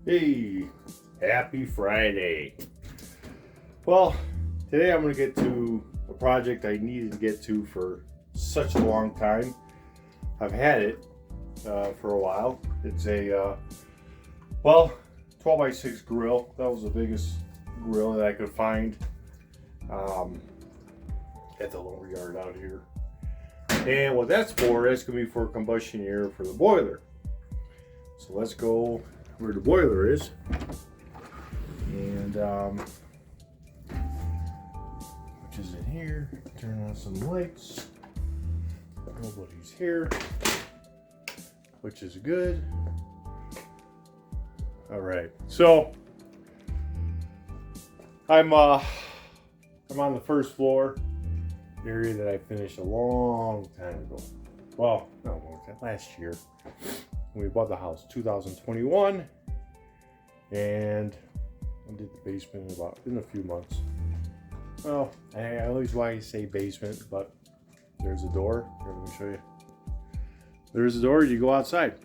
Hey, happy Friday. Well, today I'm going to get to a project I needed to get to for such a long time. I've had it for a while. It's a 12x6 grill. That was the biggest grill that I could find at the lumber yard out here. And what that's going to be for combustion air for the boiler. So let's go where the boiler is, and which is in here. Turn on some lights. Nobody's here, which is good. All right, so I'm on the first floor, area that I finished a long time ago. Well, not a long time, last year. We bought the house 2021, and I did the basement in a few months. Well, I always want to say basement, but there's a door. Here, let me show you. There's a door. You go outside,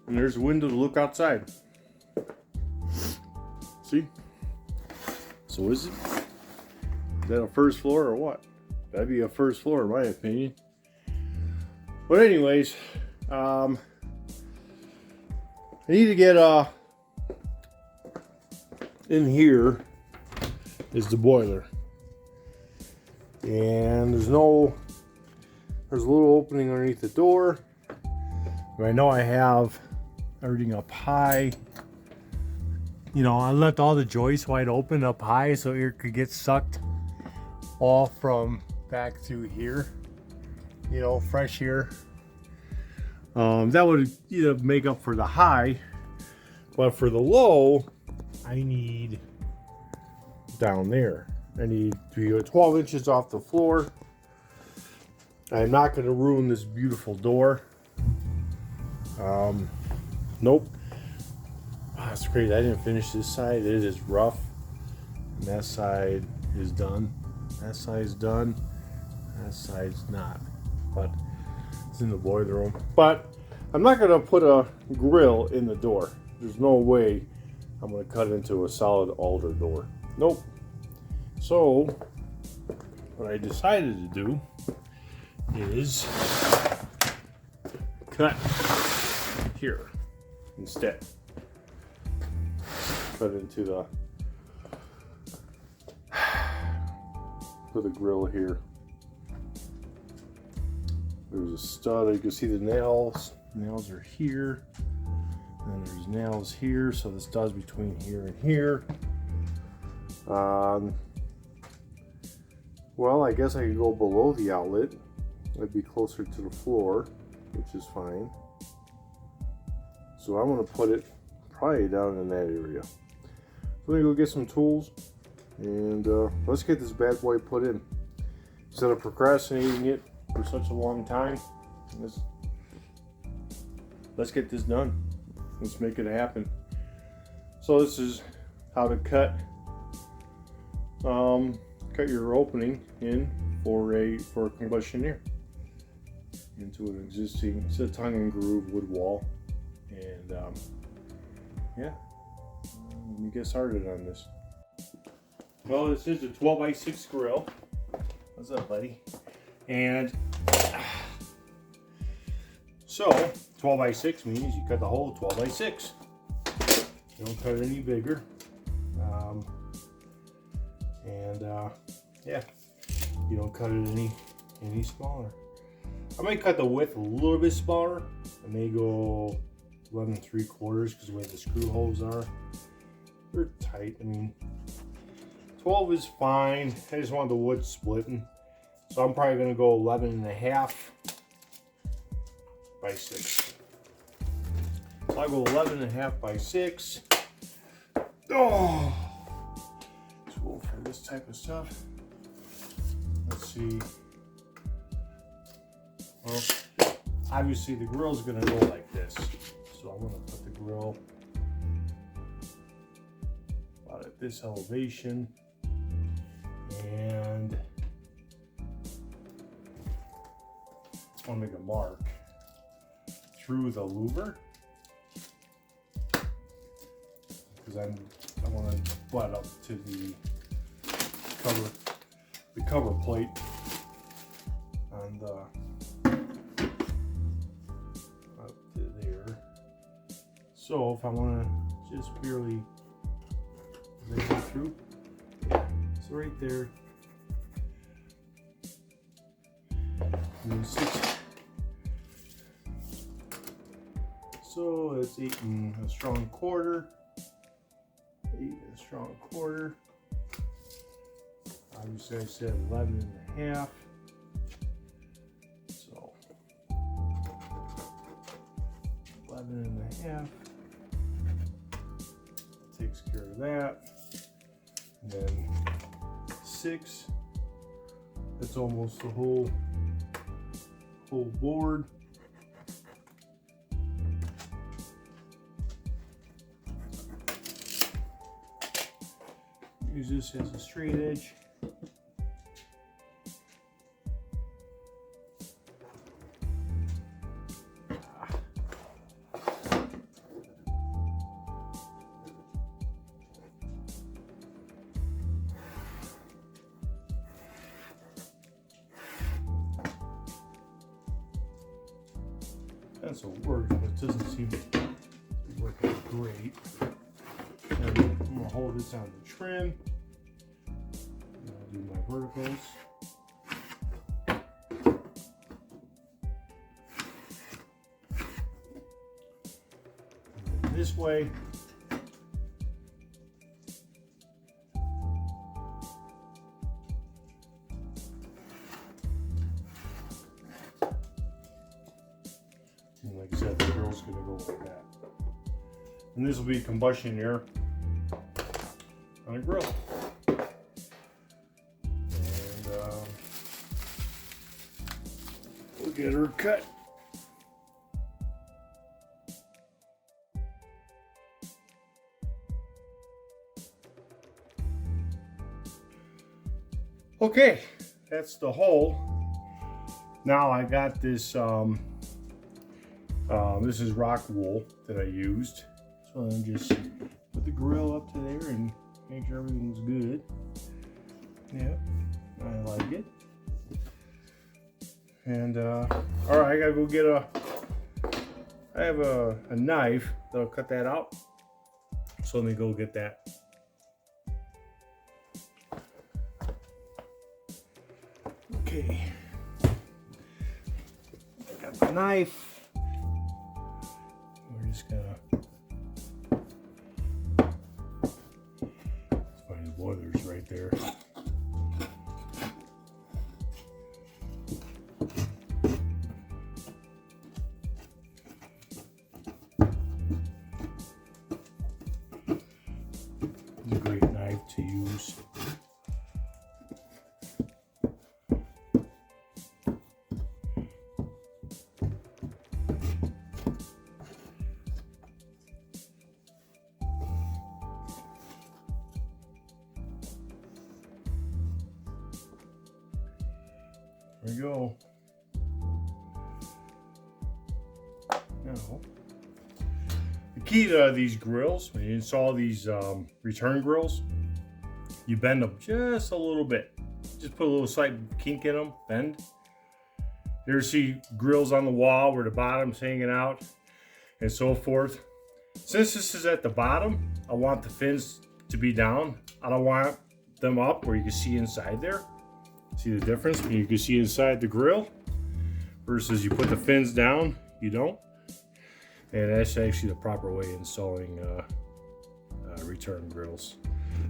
and there's a window to look outside. See? So is that a first floor or what? That'd be a first floor in my opinion. But anyways. I need to get in here is the boiler, and there's a little opening underneath the door. I know I have everything up high. You know, I left all the joists wide open up high so air could get sucked all from back through here. You know, fresh air. That would make up for the high, but for the low, I need down there. I need to be 12 inches off the floor. I'm not going to ruin this beautiful door. Nope. That's crazy. I didn't finish this side. It is rough. And that side is done. That side's done. That side's not. But it's in the boiler room. But I'm not going to put a grill in the door. There's no way I'm going to cut it into a solid alder door. Nope. So what I decided to do is cut here instead. Cut into the grill here. There's a stud. You can see the nails. Nails are here. And there's nails here. So the stud's between here and here. Well, I guess I could go below the outlet. I'd be closer to the floor, which is fine. So I'm going to put it probably down in that area. So I'm going to go get some tools. And let's get this bad boy put in. Instead of procrastinating it for such a long time, let's get this done. Let's make it happen. So this is how to cut your opening in for a combustion air into an existing, it's a tongue and groove wood wall. And yeah, let me get started on this. Well, this is a 12x6 grill. What's up, buddy? And so 12x6 means you cut the whole 12x6. You don't cut it any bigger. Yeah, you don't cut it any smaller. I might cut the width a little bit smaller. I may go 11 3/4 because the way the screw holes are, they're tight. I mean, 12 is fine. I just want the wood splitting. So I'm probably gonna go 11.5 by 6. So I'll go 11.5 by 6. Oh, tool for this type of stuff. Let's see. Well, obviously the grill's gonna go like this. So I'm gonna put the grill about at this elevation. And I'm gonna make a mark through the louver because I want to butt up to the cover plate on the up to there. So if I want to just barely make it through, so right there. And then 6. So it's 8 and a strong quarter. 8 and a strong quarter. Obviously I said 11 and a half. So 11 and a half. Takes care of that. And then 6. That's almost the whole board. Use this as a straight edge. Pencil works, but it doesn't seem to be working great. And I'm going to hold this on the trim. And I'll do my verticals. And then this way. And like I said, the grill's going to go like that. And this will be combustion air on a grill. And we'll get her cut. Okay, that's the hole. Now I got this, this is rock wool that I used. So I'm just put the grill up to there and make sure everything's good. Yep, I like it. And all right, I gotta go get I have a knife that'll cut that out. So let me go get that. Okay, got the knife. We're just gonna. Find the boilers right there. It's a great knife to use. There we go. Now, the key to these grills, when you install these return grills, you bend them just a little bit. Just put a little slight kink in them, bend. You ever see grills on the wall where the bottom's hanging out and so forth? Since this is at the bottom, I want the fins to be down. I don't want them up where you can see inside there. See the difference? You can see inside the grill versus you put the fins down, you don't. And that's actually the proper way of installing return grills.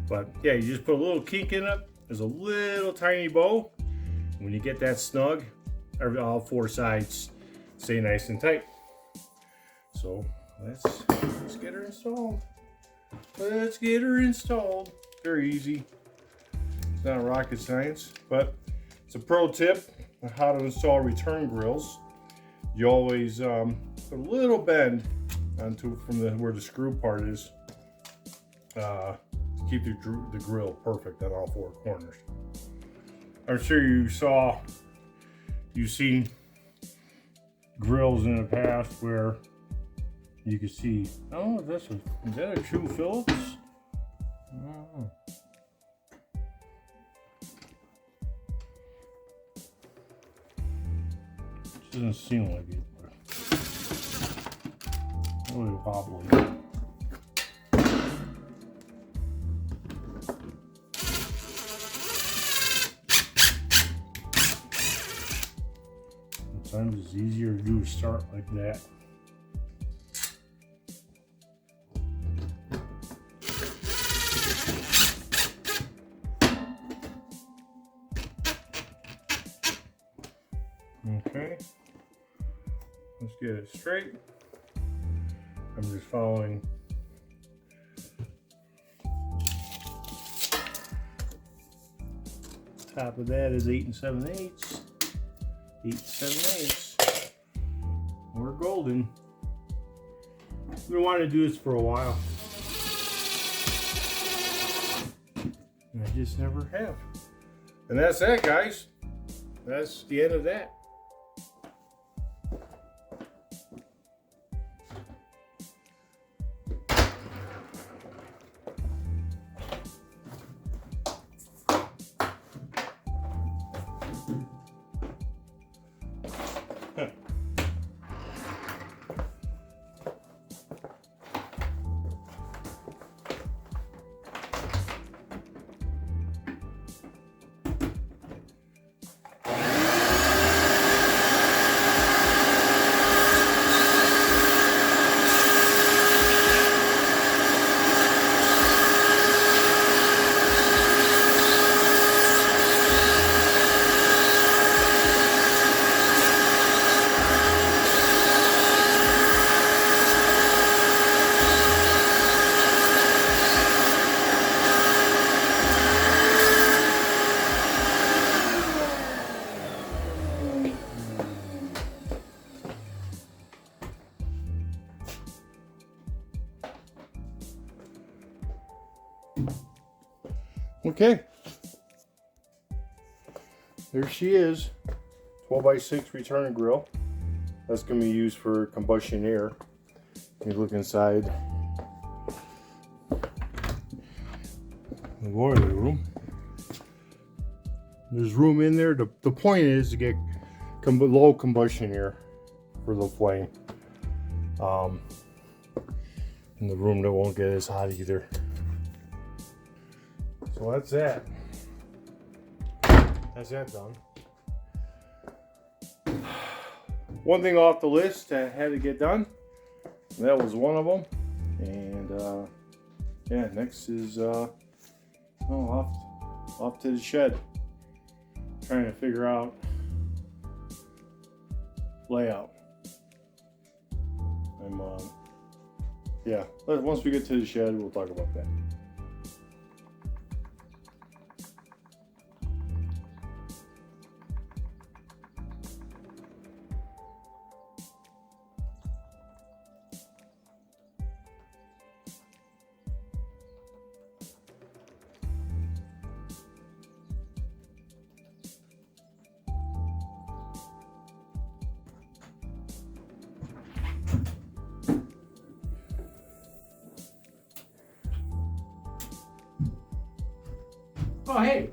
But yeah, you just put a little kink in it. There's a little tiny bow. When you get that snug, all 4 sides stay nice and tight. So let's get her installed. Let's get her installed. Very easy. It's not rocket science, but it's a pro tip on how to install return grills. You always put a little bend onto where the screw part is to keep the grill perfect on all 4 corners. I'm sure you've seen grills in the past where You can see, oh, is that a true Phillips? Oh. Doesn't seem like it, but really wobbly. Sometimes it's easier to do a start like that. Okay, let's get it straight. I'm just following top of that is 8 7/8. 8 7/8. We're golden. We've been wanting to do this for a while, and I just never have. And that's that, guys. That's the end of that. Okay, there she is, 12x6 return grill. That's going to be used for combustion air. You look inside the boiler room. There's room in there. The point is to get low combustion air for the flame. In the room that won't get as hot either. So that's that. That's that done. One thing off the list that had to get done. That was one of them. And yeah, next is off to the shed. Trying to figure out layout. Yeah. Once we get to the shed, we'll talk about that. Oh, hey.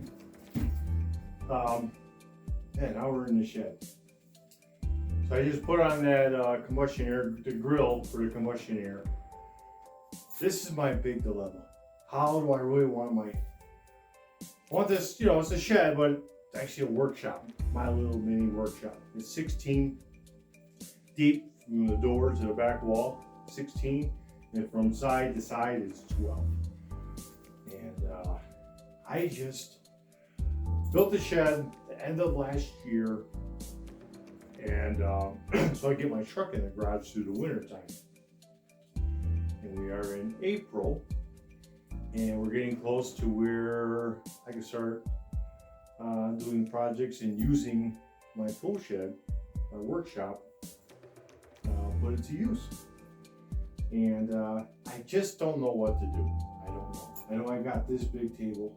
Yeah, now we're in the shed. So I just put on that combustion air, the grill for the combustion air. This is my big dilemma. How do I really want I want this, it's a shed, but it's actually a workshop. My little mini workshop. It's 16 deep from the door to the back wall, 16. And from side to side is 12. And I just built the shed the end of last year, and so I get my truck in the garage through the winter time. And we are in April, and we're getting close to where I can start doing projects and using my tool shed, my workshop, put it to use. And I just don't know what to do. I don't know. I know I got this big table.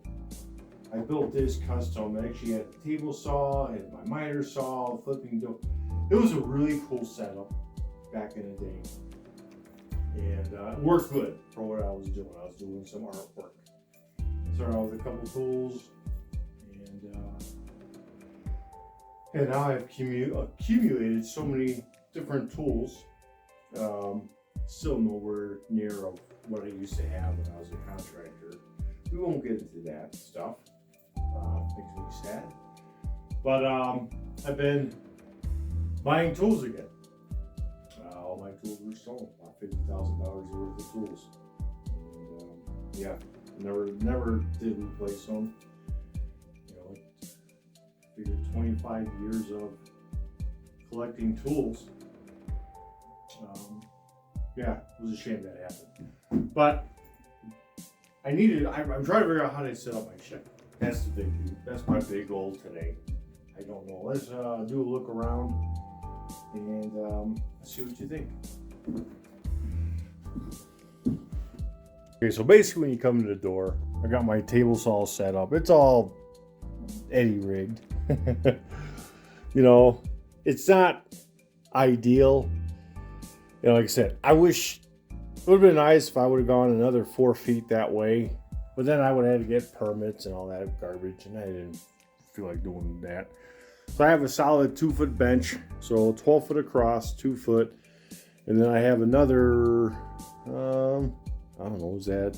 I built this custom. I actually had a table saw, I had my miter saw, flipping dough. It was a really cool setup back in the day. And it worked good for what I was doing. I was doing some artwork. Started out with a couple tools, and now I've accumulated so many different tools. Still nowhere near of what I used to have when I was a contractor. We won't get into that stuff. Makes me sad. But I've been buying tools again. All my tools were stolen. About $50,000 worth of tools. And, yeah, never did replace them. You know, I figured 25 years of collecting tools. Yeah, it was a shame that happened. But I'm trying to figure out how to set up my shed. That's my big goal today. I don't know. Let's do a look around and see what you think. Okay, so basically when you come to the door, I got my table saw set up. It's all Eddie rigged. You know, it's not ideal. You know, like I said, I wish it would have been nice if I would have gone another 4 feet that way, but then I would have had to get permits and all that garbage, and I didn't feel like doing that. So I have a solid 2-foot bench, so 12 foot across, 2 foot, and then I have another, I don't know, is that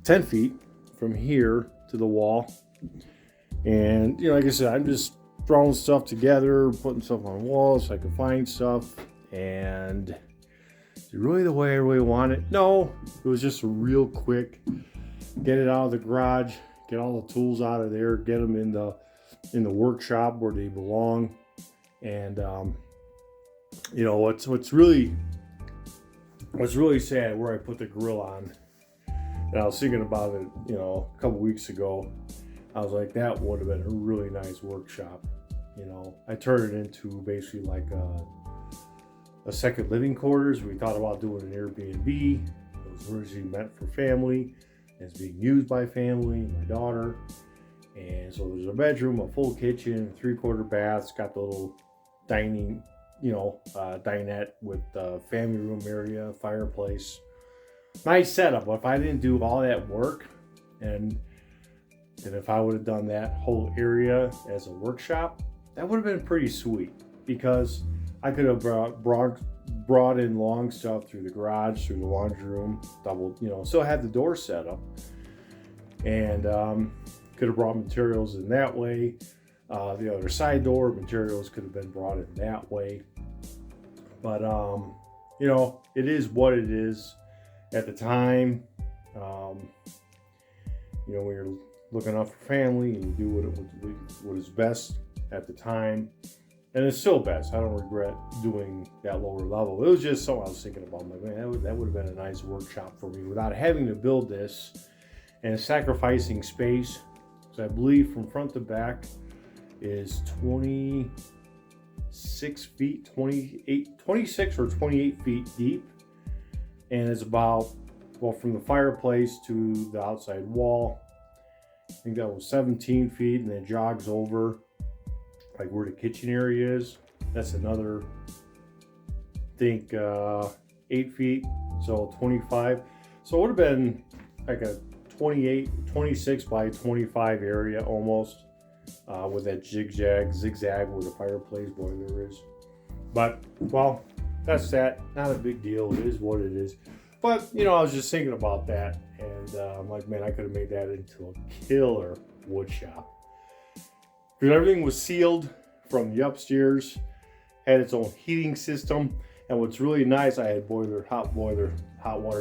10 feet from here to the wall. And, you know, like I said, I'm just throwing stuff together, putting stuff on walls so I can find stuff. And is it really the way I really want it? No, it was just a real quick, get it out of the garage, get all the tools out of there, get them in the workshop where they belong. And you know, what's really sad, where I put the grill on, and I was thinking about it, you know, a couple weeks ago. I was like, that would have been a really nice workshop. You know, I turned it into basically like a second living quarters. We thought about doing an Airbnb. It was originally meant for family. It's being used by family, my daughter. And so there's a bedroom, a full kitchen, 3/4 baths, got the little dining, you know, dinette with family room area, fireplace. Nice setup. But if I didn't do all that work, and if I would have done that whole area as a workshop, that would have been pretty sweet, because I could have brought in long stuff through the garage, through the laundry room, still had the door set up, and could have brought materials in that way. The other side door materials could have been brought in that way. But you know, it is what it is. At the time, you know, when you're looking out for family and you do what is best at the time. And it's still best. I don't regret doing that lower level. It was just something I was thinking about. I'm like, man, that would have been a nice workshop for me without having to build this and sacrificing space. So I believe from front to back is 26 or 28 feet deep. And it's about, well, from the fireplace to the outside wall, I think that was 17 feet, and then it jogs over like where the kitchen area is. That's another, I think, 8 feet, so 25. So it would have been like a 26 by 25 area almost, with that zigzag where the fireplace boiler is. But, well, that's that. Not a big deal. It is what it is. But, you know, I was just thinking about that, and I'm like, man, I could have made that into a killer wood shop. Because everything was sealed from the upstairs, had its own heating system, and what's really nice, I had hot water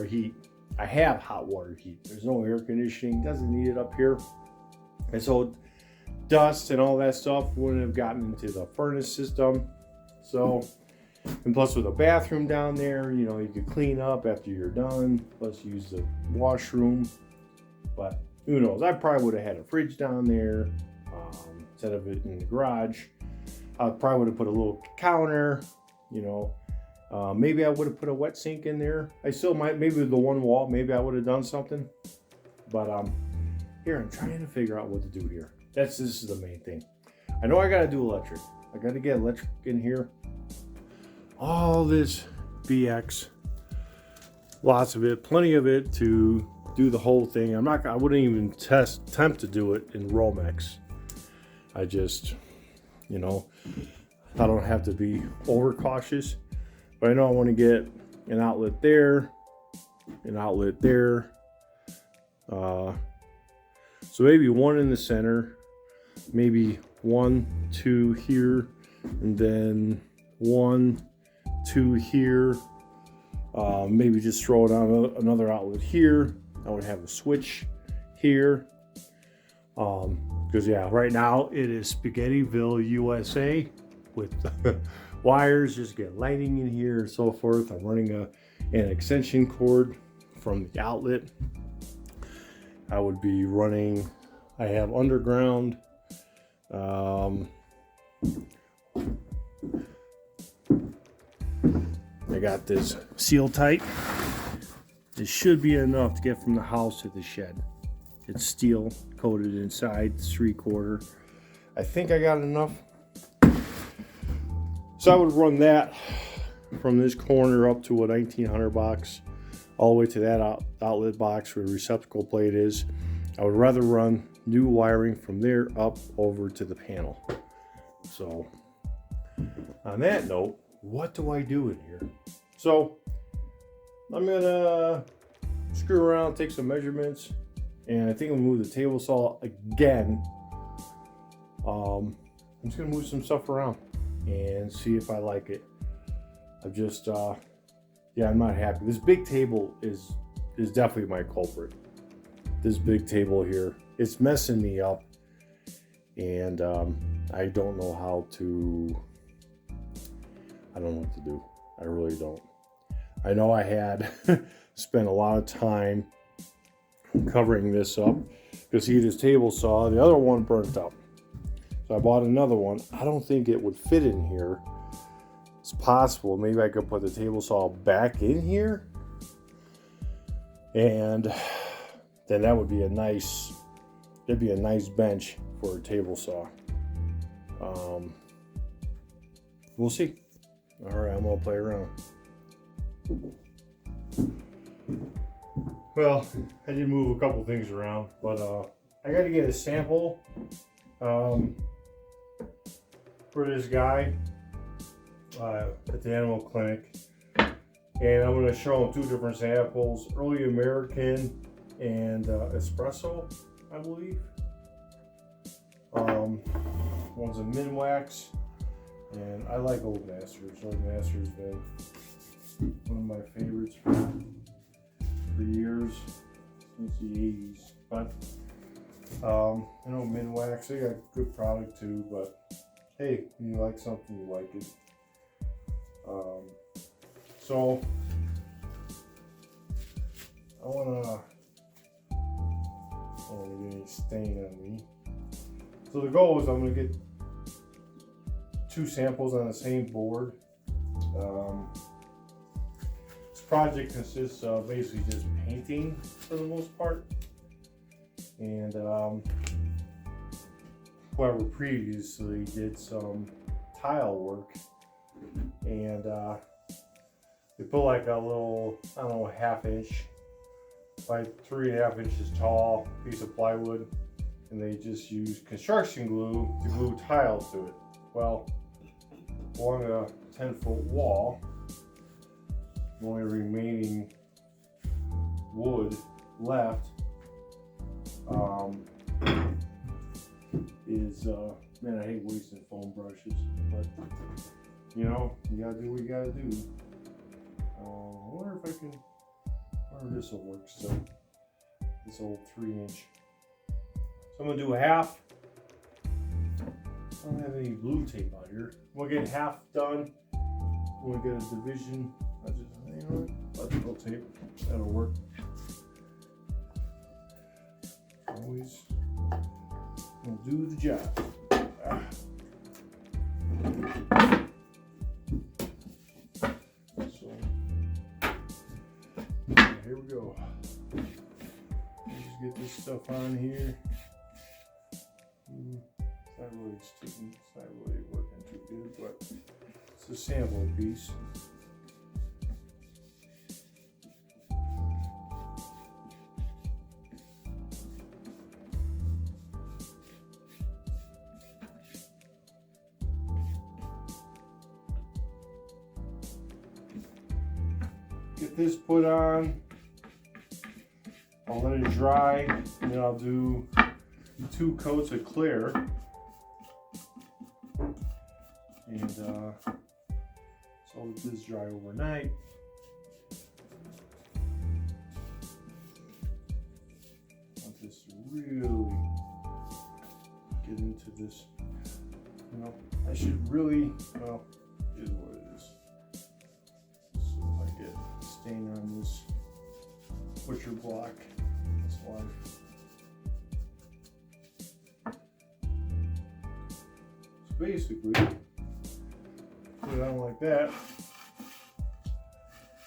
heat. I have hot water heat. There's no air conditioning, doesn't need it up here. And so dust and all that stuff wouldn't have gotten into the furnace system. So, and plus with a bathroom down there, you know, you could clean up after you're done, plus use the washroom. But who knows, I probably would have had a fridge down there, instead of it in the garage. I probably would have put a little counter, you know. Maybe I would have put a wet sink in there. I still might, maybe the one wall, maybe I would have done something. But here, I'm trying to figure out what to do here. This is the main thing. I know I got to do electric. I got to get electric in here. All this BX lots of it, plenty of it to do the whole thing. I wouldn't even attempt to do it in Romex. I just, you know, I don't have to be overcautious, but I know I want to get an outlet there, an outlet there. So maybe one in the center, maybe 1, 2 here, and then 1, 2 here. Maybe just throw down another outlet here. I would have a switch here. Because yeah, right now it is Spaghettiville, USA, with wires. Just get lighting in here and so forth. I'm running an extension cord from the outlet. I would be running. I have underground. I got this seal tight. This should be enough to get from the house to the shed. It's steel coated inside, it's 3/4. I think I got enough. So I would run that from this corner up to a 1900 box, all the way to that outlet box where the receptacle plate is. I would rather run new wiring from there up over to the panel. So on that note, what do I do in here? So I'm gonna screw around, take some measurements, and I think I'm gonna move the table saw again. I'm just gonna move some stuff around and see if I like it. I'm just yeah, I'm not happy. This big table is definitely my culprit. This big table here, it's messing me up, and I don't know how to. I don't know what to do. I really don't. I know I had spent a lot of time covering this up because see, this table saw, the other one burnt up. So I bought another one. I don't think it would fit in here. It's possible. Maybe I could put the table saw back in here, and then that would be a nice, it'd be a nice bench for a table saw. We'll see. All right, I'm gonna play around. Well, I did move a couple things around, but I got to get a sample for this guy at the animal clinic, and I'm going to show him 2 different samples: Early American and Espresso, I believe. One's a Minwax, and I like Old Masters. Old Masters been one of my favorites for years, since the 80s. But I know Minwax, they got good product too, but hey, when you like something, you like it. So I don't get any stain on me. So the goal is I'm gonna get 2 samples on the same board. This project consists of basically just painting for the most part, and whoever previously did some tile work, and they put like a little, I don't know, 1/2 inch by 3.5 inches tall piece of plywood, and they just used construction glue to glue tile to it. Well, along a 10-foot wall, the only remaining wood left is man, I hate wasting foam brushes, but you know, you gotta do what you gotta do. I wonder if I can, I wonder if this will work. So this old 3-inch. So I'm gonna do 1/2. I don't have any blue tape out here. We'll get 1/2 done. We'll get a division. I just, you know what? Electrical tape. That'll work. Always will do the job. So here we go. Let's just get this stuff on here. It's not really sticking. It's not really working too good, but it's a sample piece. this put on. I'll let it dry, and then I'll do 2 coats of clear. And so let this dry overnight. I want this to really get into this. You know, I should really, well, it is what it is. So if I get stain on this butcher block, that's life. So basically, put it on like that,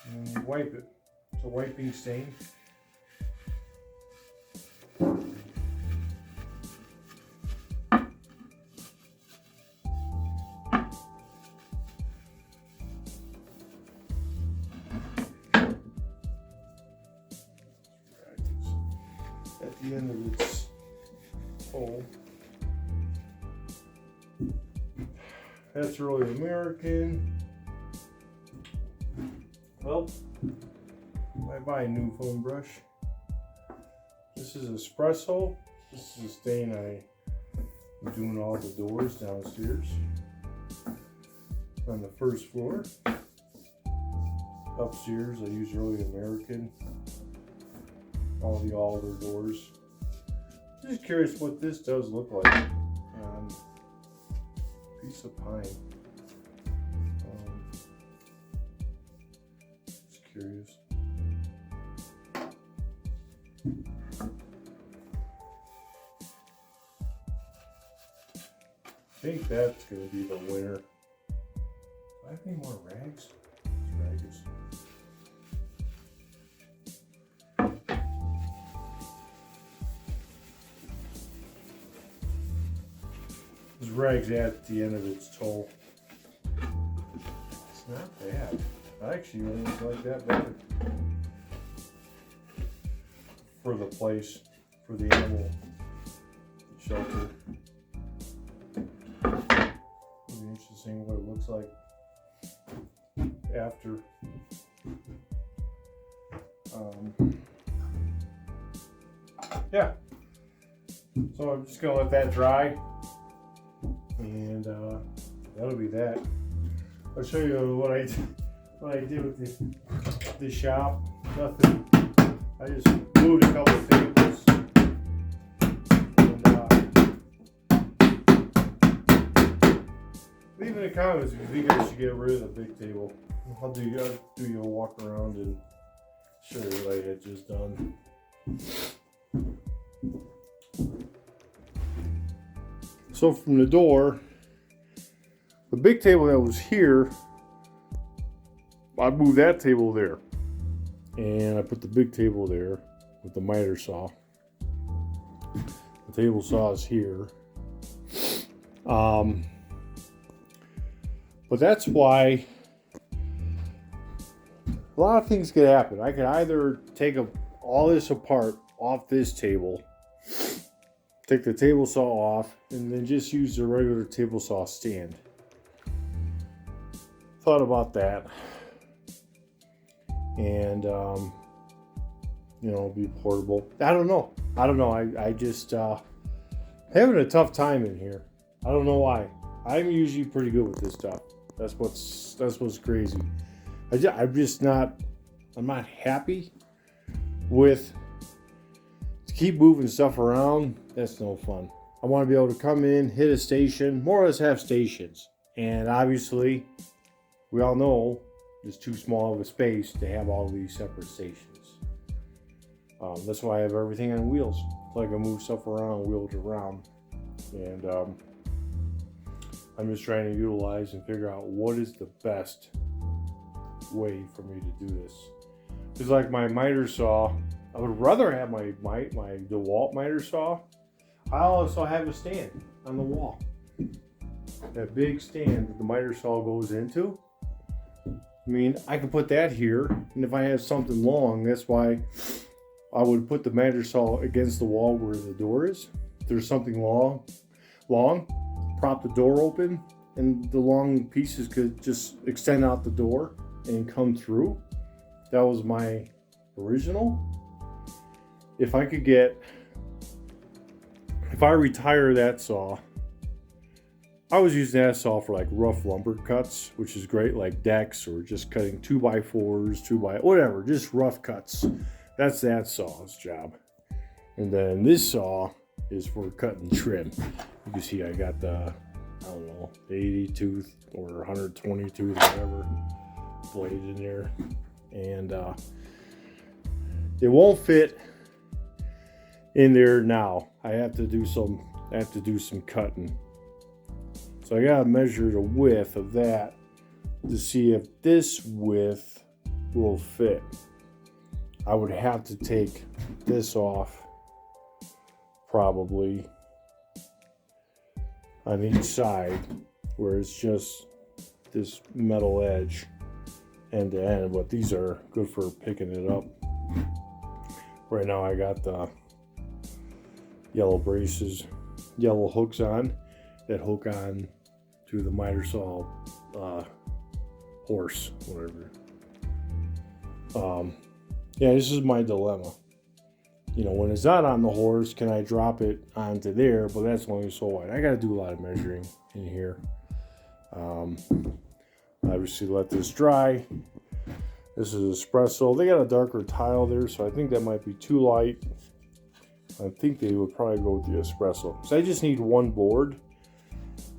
and you wipe it. It's a wiping stain. At the end of its hole. That's really American. Well, I buy a new foam brush. This is espresso. This is a stain I'm doing all the doors downstairs on the first floor. Upstairs, I use really American. All the alder doors. Just curious what this does look like. Piece of pine. Just curious. I think that's going to be the winner. Do I have any more rags? Rags. This rag's at the end of its toe. It's not bad. I actually really like that better. For the place, for the animal shelter. It'll be interesting what it looks like after. Yeah. So I'm just gonna let that dry. And that'll be that. I'll show you what I did with the shop. Nothing. I just moved a couple of tables. And leave in the comments if you think I should get rid of the big table. I'll do you a walk around and show you what I had just done. So from the door, the big table that was here, I moved that table there. And I put the big table there with the miter saw. The table saw is here. But that's why a lot of things could happen. I could either take all this apart off this table, take the table saw off, and then just use the regular table saw stand. Thought about that. And, be portable. I don't know. I just having a tough time in here. I don't know why. I'm usually pretty good with this stuff. That's what's crazy. I'm not happy with to keep moving stuff around. That's no fun. I want to be able to come in, hit a station, more or less have stations. And obviously, we all know it's too small of a space to have all these separate stations. That's why I have everything on wheels. So I can move stuff around, wheel it around. And I'm just trying to utilize and figure out what is the best way for me to do this. It's like my miter saw. I would rather have my DeWalt miter saw. I also have a stand on the wall. That big stand that the miter saw goes into. I mean, I can put that here, and if I have something long, that's why I would put the miter saw against the wall where the door is. If there's something long, prop the door open, and the long pieces could just extend out the door and come through. That was my original. If I retire that saw, I was using that saw for like rough lumber cuts, which is great, like decks or just cutting 2x4s, whatever, just rough cuts. That's that saw's job. And then this saw is for cutting trim. You can see I got the, I don't know, 80 tooth or 120 tooth, whatever blade in there. And it won't fit in there now. I have to do some cutting. So I gotta measure the width of that to see if this width will fit. I would have to take this off probably on each side where it's just this metal edge end to end, but these are good for picking it up. Right now I got the yellow braces, yellow hooks on that hook on to the miter saw horse, whatever. Yeah, this is my dilemma. You know, when it's not on the horse, can I drop it onto there? But that's only so wide. I got to do a lot of measuring in here. Obviously, let this dry. This is espresso. They got a darker tile there, so I think that might be too light. I think they would probably go with the espresso. So I just need one board.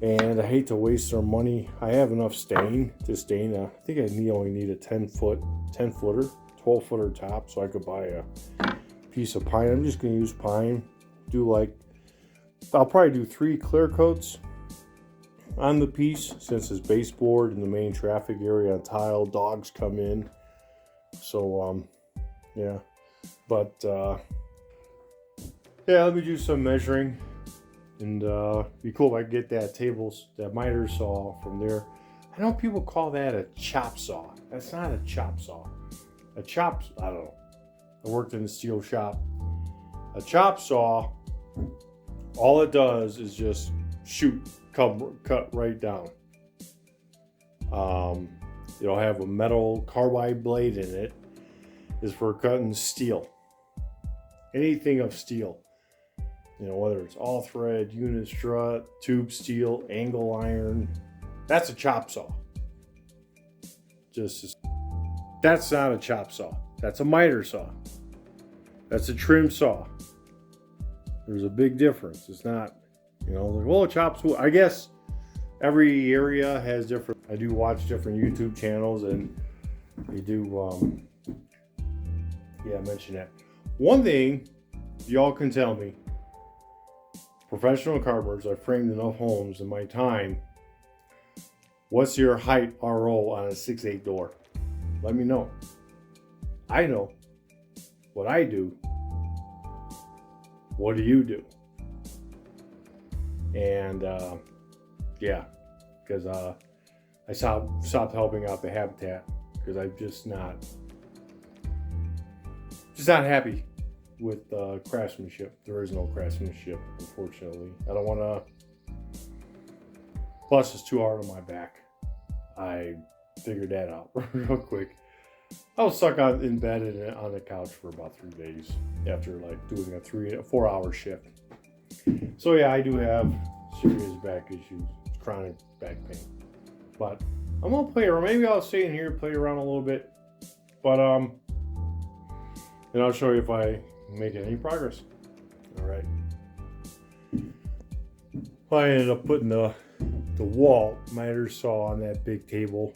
And I hate to waste their money. I have enough stain to stain. I think I only need a 10-footer, 12-footer top, so I could buy a piece of pine. I'm just going to use pine. I'll probably do 3 clear coats on the piece since it's baseboard in the main traffic area on tile. Dogs come in. So, yeah. But, yeah, let me do some measuring. And be cool if I could get that miter saw from there. I know people call that a chop saw. That's not a chop saw. I don't know. I worked in a steel shop. A chop saw, all it does is just cut right down. It'll have a metal carbide blade in it. It's for cutting steel. Anything of steel. You know, whether it's all thread, unit strut, tube steel, angle iron, that's a chop saw. That's not a chop saw. That's a miter saw. That's a trim saw. There's a big difference. It's not, you know, like, well, chops. I guess every area has different. I do watch different YouTube channels, and they do. Yeah, mention that. One thing y'all can tell me. Professional carpenters, I've framed enough homes in my time. What's your height RO on a 6/8 door? Let me know. I know what I do. What do you do? And yeah, because I stopped helping out the habitat because I'm just not happy with craftsmanship. There is no craftsmanship, unfortunately. I don't want to. Plus, it's too hard on my back. I figured that out real quick. I was stuck in bed on the couch for about 3 days after like doing a 4-hour shift. So yeah, I do have serious back issues, chronic back pain. But I'm gonna play around. Maybe I'll stay in here and play around a little bit. But and I'll show you if I make any progress. All right. I ended up putting the wall miter saw on that big table.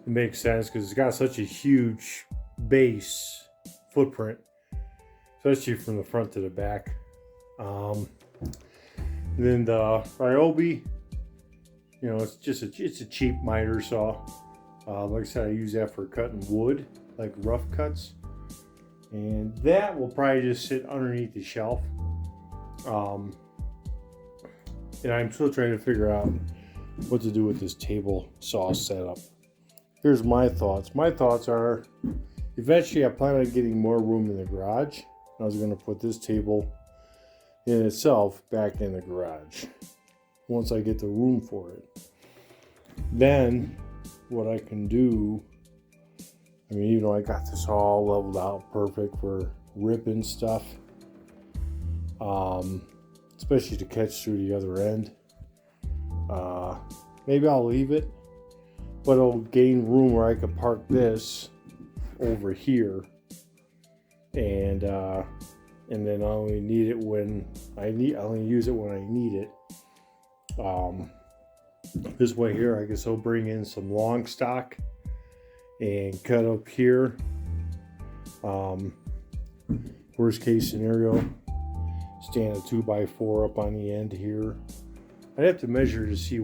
It makes sense because it's got such a huge base footprint, especially from the front to the back. Then the Ryobi, you know, it's a cheap miter saw. Like I said, I use that for cutting wood, like rough cuts. And that will probably just sit underneath the shelf. And I'm still trying to figure out what to do with this table saw setup. Here's my thoughts. My thoughts are, eventually I plan on getting more room in the garage. I was going to put this table in itself back in the garage once I get the room for it. Then what I can do, I mean, even though I got this all leveled out perfect for ripping stuff, especially to catch through the other end. Maybe I'll leave it, but it'll gain room where I could park this over here, and then I only need it when I only use it when I need it. This way here, I guess I'll bring in some long stock and cut up here. Worst case scenario, stand a 2x4 up on the end here. I'd have to measure to see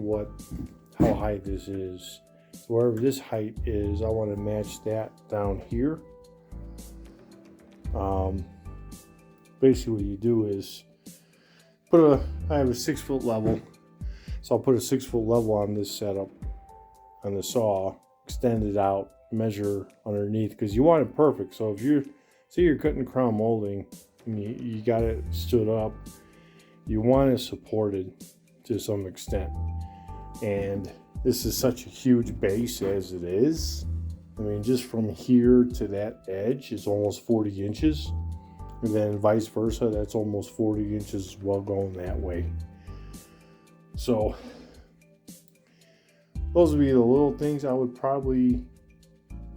how high this is. So wherever this height is, I want to match that down here. Basically what you do is I have a 6 foot level, so I'll put a 6 foot level on this setup on the saw, extend it out, measure underneath, because you want it perfect. So if you're cutting crown molding and you got it stood up, you want it supported to some extent. And this is such a huge base as it is. I mean, just from here to that edge is almost 40 inches. And then vice versa, that's almost 40 inches as well going that way. So those would be the little things I would probably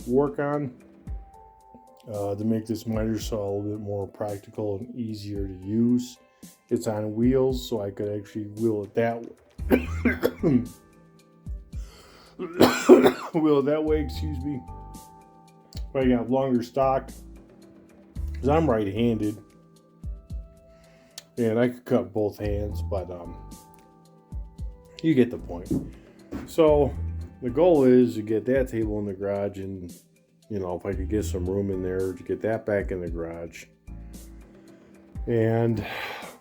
work on to make this miter saw a little bit more practical and easier to use. It's on wheels, so I could actually wheel it that way. Wheel it that way, excuse me. But I got longer stock, because I'm right-handed, and I could cut both hands, but you get the point. So the goal is to get that table in the garage, and if I could get some room in there to get that back in the garage, and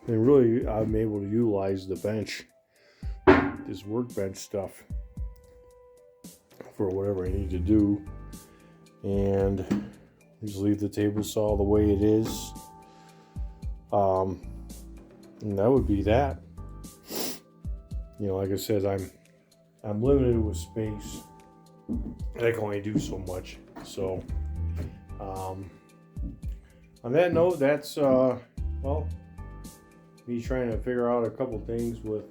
really I'm able to utilize the bench, this workbench stuff, for whatever I need to do, and just leave the table saw the way it is. And that would be that. Like I said, I'm limited with space, and I can only do so much. So on that note, that's me trying to figure out a couple things with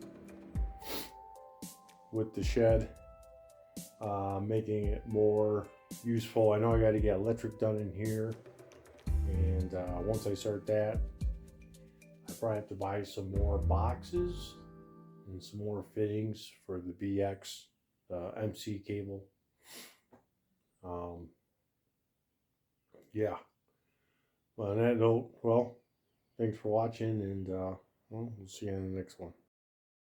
the shed, making it more useful. I know I got to get electric done in here, and once I start that, I probably have to buy some more boxes and some more fittings for the BX MC cable. Yeah. On that note, thanks for watching, and we'll see you in the next one.